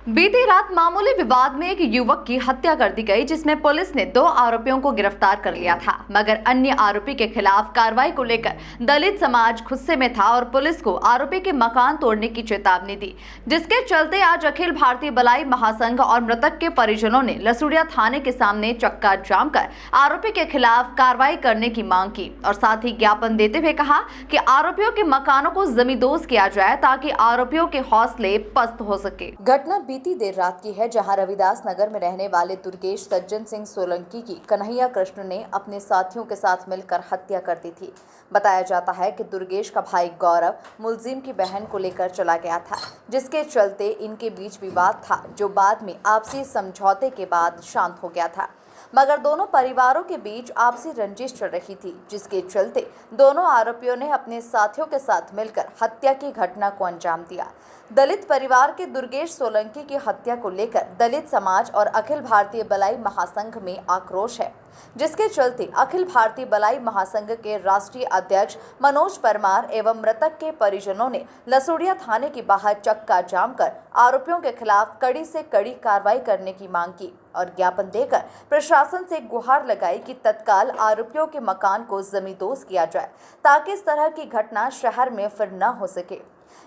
बीती रात मामूली विवाद में एक युवक की हत्या कर दी गई, जिसमें पुलिस ने 2 आरोपियों को गिरफ्तार कर लिया था। मगर अन्य आरोपी के खिलाफ कार्रवाई को लेकर दलित समाज गुस्से में था और पुलिस को आरोपी के मकान तोड़ने की चेतावनी दी, जिसके चलते आज अखिल भारतीय बलाई महासंघ और मृतक के परिजनों ने लसूड़िया थाने के सामने चक्का जाम कर आरोपी के खिलाफ कार्रवाई करने की मांग की और साथ ही ज्ञापन देते हुए कहा कि आरोपियों के मकानों को जमींदोज किया जाए ताकि आरोपियों के हौसले पस्त हो सके। घटना बीती देर रात की है, जहां रविदास नगर में रहने वाले दुर्गेश सज्जन सिंह सोलंकी की कन्हैया कृष्ण ने अपने साथियों के साथ मिलकर हत्या कर दी थी। बताया जाता है कि दुर्गेश का भाई गौरव मुलजिम की बहन को लेकर चला गया था, जिसके चलते इनके बीच विवाद था, जो बाद में आपसी समझौते के बाद शांत हो गया था। मगर दोनों परिवारों के बीच आपसी रंजिश चल रही थी, जिसके चलते दोनों आरोपियों ने अपने साथियों के साथ मिलकर हत्या की घटना को अंजाम दिया। दलित परिवार के दुर्गेश सोलंकी की हत्या को लेकर दलित समाज और अखिल भारतीय बलाई महासंघ में आक्रोश है, जिसके चलते अखिल भारतीय बलाई महासंघ के राष्ट्रीय अध्यक्ष मनोज परमार एवं मृतक के परिजनों ने लसूड़िया थाने के बाहर चक्का जाम कर आरोपियों के खिलाफ कड़ी से कड़ी कार्रवाई करने की मांग की और ज्ञापन देकर प्रशासन से गुहार लगाई कि तत्काल आरोपियों के मकान को जमींदोज किया जाए, ताकि इस तरह की घटना शहर में फिर न हो सके।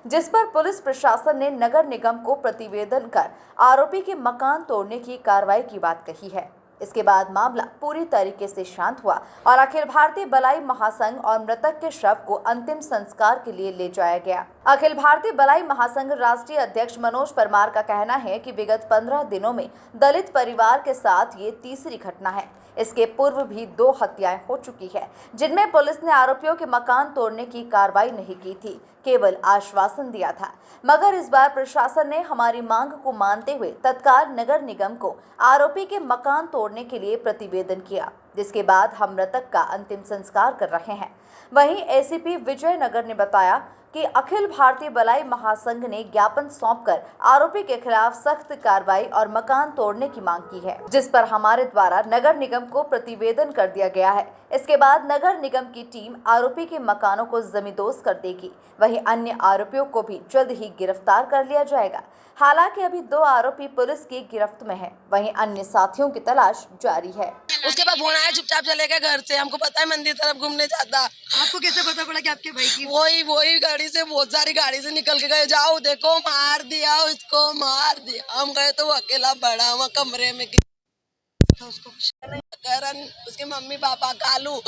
जिस पर पुलिस प्रशासन ने नगर निगम को प्रतिवेदन कर आरोपी के मकान तोड़ने की कार्रवाई की बात कही है। इसके बाद मामला पूरी तरीके से शांत हुआ और अखिल भारतीय बलाई महासंघ और मृतक के शव को अंतिम संस्कार के लिए ले जाया गया। अखिल भारतीय बलाई महासंघ राष्ट्रीय अध्यक्ष मनोज परमार का कहना है कि विगत 15 दिनों में दलित परिवार के साथ ये तीसरी घटना है। इसके पूर्व भी 2 हत्याएं हो चुकी है, जिनमें पुलिस ने आरोपियों के मकान तोड़ने की कार्रवाई नहीं की थी, केवल आश्वासन दिया था। मगर इस बार प्रशासन ने हमारी मांग को मानते हुए तत्काल नगर निगम को आरोपी के मकान तोड़ने के लिए प्रतिवेदन किया, जिसके बाद हम मृतक का अंतिम संस्कार कर रहे हैं। वहीं एसीपी विजय नगर ने बताया कि अखिल भारतीय बलाई महासंघ ने ज्ञापन सौंपकर आरोपी के खिलाफ सख्त कार्रवाई और मकान तोड़ने की मांग की है, जिस पर हमारे द्वारा नगर निगम को प्रतिवेदन कर दिया गया है। इसके बाद नगर निगम की टीम आरोपी के मकानों को जमींदोज कर देगी। वहीं अन्य आरोपियों को भी जल्द ही गिरफ्तार कर लिया जाएगा। हालांकि अभी 2 आरोपी पुलिस की गिरफ्त में हैं, वहीं अन्य साथियों की तलाश जारी है। उसके बाद फोन आया, चुपचाप चले गए घर से। हमको पता है मंदिर तरफ घूमने जाता। आपको कैसे पता पड़ा कि आपके भाई की? वही गाड़ी से, बहुत सारी गाड़ी से निकल के गए, जाओ देखो मार दिया उसको, मार दिया। हम गए तो वो अकेला पड़ा वहाँ कमरे में था उसको? करण, उसके मम्मी पापा, कालू,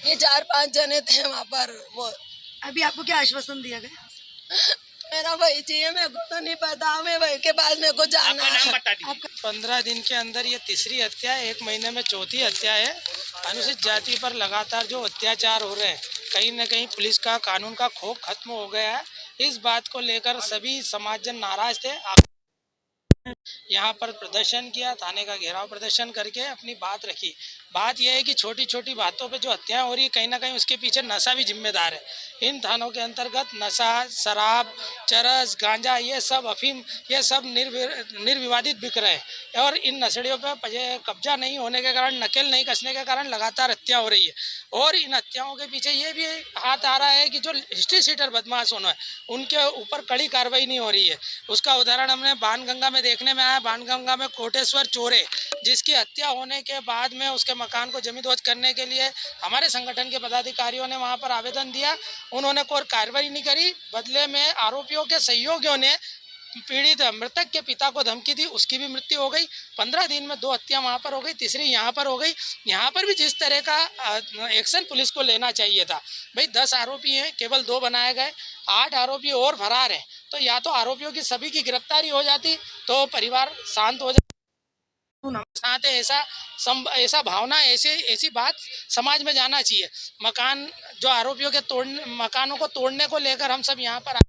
ये 4-5 जने थे वहाँ पर। वो अभी आपको क्या आश्वासन दिया गया? मेरा भाई चाहिए, मेरे को तो नहीं पता, मैं भाई के पास मेरे को जाना है। 15 दिन के अंदर ये तीसरी हत्या है, 1 महीने में चौथी हत्या है। अनुसूचित जाति पर लगातार जो अत्याचार हो रहे हैं, कहीं न कहीं पुलिस का, कानून का खौफ खत्म हो गया है। इस बात को लेकर सभी समाजजन नाराज थे। यहाँ पर प्रदर्शन किया, थाने का घेराव प्रदर्शन करके अपनी बात रखी। बात यह है कि छोटी छोटी बातों पे जो हत्याएं हो रही है, कहीं ना कहीं उसके पीछे नशा भी जिम्मेदार है। इन थानों के अंतर्गत नशा, शराब, चरस, गांजा, ये सब, अफीम, ये सब निर्विवादित बिक रहे हैं और इन नशेड़ियों पर कब्जा नहीं होने के कारण, नकेल नहीं कसने के कारण लगातार हत्या हो रही है। और इन हत्याओं के पीछे ये भी हाथ आ रहा है कि जो हिस्ट्री सीटर बदमाश होना है, उनके ऊपर कड़ी कार्रवाई नहीं हो रही है। उसका उदाहरण हमने बाणगंगा में देखने में आया। बाणगंगा में कोटेश्वर चोरे, जिसकी हत्या होने के बाद में उसके मकान को जमींदोज करने के लिए हमारे संगठन के पदाधिकारियों ने वहां पर आवेदन दिया। उन्होंने कोई कार्रवाई नहीं करी। बदले में आरोपियों के सहयोगियों ने पीड़ित मृतक के पिता को धमकी दी, उसकी भी मृत्यु हो गई। 15 दिन में 2 हत्या वहां पर हो गई, तीसरी यहाँ पर हो गई। यहाँ पर भी जिस तरह का एक्शन पुलिस को लेना चाहिए था, भाई 10 आरोपी हैं, केवल 2 बनाए गए, 8 आरोपी और फरार हैं। तो या तो आरोपियों की सभी की गिरफ्तारी हो जाती तो परिवार शांत हो जाता। साथ ऐसा भावना, ऐसी बात समाज में जाना चाहिए। मकान जो आरोपियों के मकानों को तोड़ने को लेकर हम सब यहाँ पर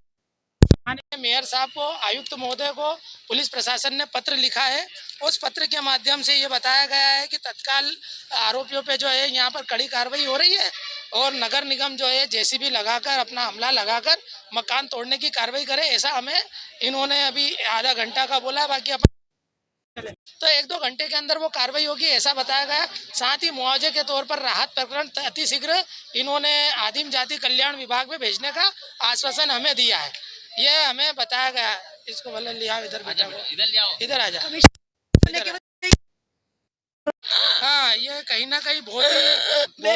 मेयर साहब को, आयुक्त महोदय को, पुलिस प्रशासन ने पत्र लिखा है। उस पत्र के माध्यम से ये बताया गया है कि तत्काल आरोपियों पे जो है यहाँ पर कड़ी कार्रवाई हो रही है और नगर निगम जो है जेसीबी लगाकर, अपना हमला लगाकर मकान तोड़ने की कार्रवाई करे। ऐसा हमें इन्होंने अभी आधा घंटा का बोला, बाकी तो 1-2 घंटे के अंदर वो कार्रवाई होगी, ऐसा बताया गया। साथ ही मुआवजे के तौर पर राहत प्रकरण अतिशीघ्र इन्होंने आदिम जाति कल्याण विभाग में भेजने का आश्वासन हमें दिया है। ये हमें बताया गया। इसको बोले लिया इधर बेटा को, इधर ले आओ। इधर आ जा। होने के बाद हाँ, ये कहीं ना कहीं बहुत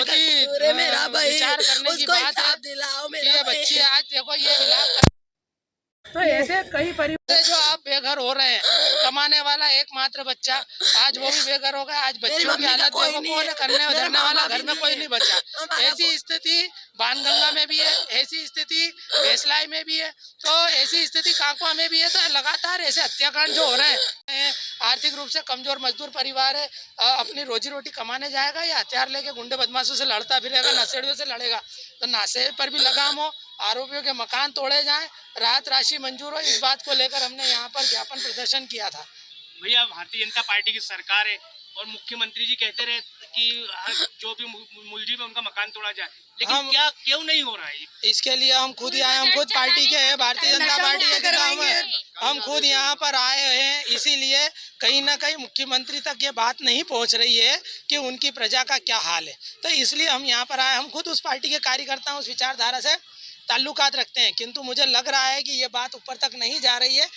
ही मेरा भाई विचार करने की उसको बात है इंसाफ दिलाओ कि मेरा ये भाई। बच्ची आज देखो ये विलाप तो ऐसे कई परिवार हैं जो आप बेघर हो रहे हैं। कमाने वाला एकमात्र बच्चा आज वो भी बेघर हो गया। आज बच्चों की मम्मी का हालत कोई देखो, नहीं कौन है। करने मेरा धरने वाला मामा घर भी में नहीं कोई है। नहीं बचा। हमारा ऐसी स्थिति बाणगंगा में भी है, ऐसी स्थिति भेसलाई में भी है, तो ऐसी स्थिति काकवा में भी है। तो लगातार ऐसे हत्याकांड जो हो रहे हैं, आर्थिक रूप से कमजोर मजदूर परिवार है, अपनी रोजी रोटी कमाने जाएगा या हथियार लेके गुंडे बदमाशों से लड़ता फिरेगा, नशेड़ियों से लड़ेगा। तो नशे पर भी लगाम हो, आरोपियों के मकान तोड़े जाएं, राहत राशि मंजूर हो, इस बात को लेकर हमने यहाँ पर ज्ञापन प्रदर्शन किया था। भैया भारतीय जनता पार्टी की सरकार है और मुख्यमंत्री जी कहते रहे कि जो भी मुलजिम है उनका मकान तोड़ा जाए, लेकिन क्या क्यों नहीं हो रहा है? इसके लिए हम खुद ही आए, हम खुद पार्टी के हैं, भारतीय जनता पार्टी के काम है। हम खुद यहाँ पर आए हैं, इसीलिए कहीं ना कहीं मुख्यमंत्री तक ये बात नहीं पहुँच रही है कि उनकी प्रजा का क्या हाल है। तो इसलिए हम यहाँ पर आए। हम खुद उस पार्टी के कार्यकर्ता हैं, उस विचारधारा से ताल्लुकात रखते हैं, किंतु मुझे लग रहा है कि ये बात ऊपर तक नहीं जा रही है।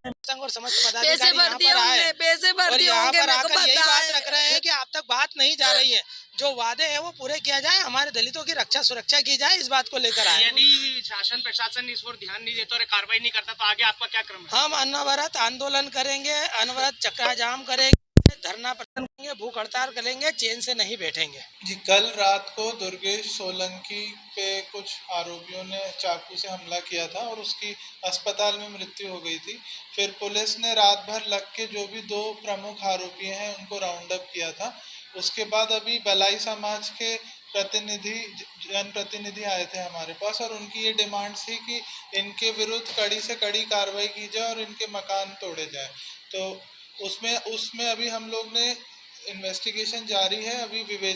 संघ और समस्त पदाधिकारी यहाँ पर आए पैसे भर और दिए यहाँ होंगे पर मेरे को आकर यही पता बात है। रख रहे हैं कि आप तक बात नहीं जा रही है। जो वादे हैं वो पूरे किया जाए, हमारे दलितों की रक्षा सुरक्षा की जाए, इस बात को लेकर आए। यदि शासन प्रशासन इस ओर ध्यान नहीं देता और कार्रवाई नहीं करता तो आगे आपका क्या क्रम है? हम अनवरत आंदोलन करेंगे, अनवरत चक्का जाम करेंगे, धरना प्रदर्शन करेंगे, भूख हड़ताल करेंगे, चैन से नहीं बैठेंगे। जी, कल रात को दुर्गेश सोलंकी पे कुछ आरोपियों ने चाकू से हमला किया था और उसकी अस्पताल में मृत्यु हो गई थी। फिर पुलिस ने रात भर लग के जो भी 2 प्रमुख आरोपी हैं उनको राउंड अप किया था। उसके बाद अभी बलाई समाज के जनप्रतिनिधि आए थे हमारे पास और उनकी ये डिमांड थी कि इनके विरुद्ध कड़ी से कड़ी कार्रवाई की जाए और इनके मकान तोड़े जाए। तो उसमें अभी हम लोग ने इन्वेस्टिगेशन जारी है, अभी विवेचना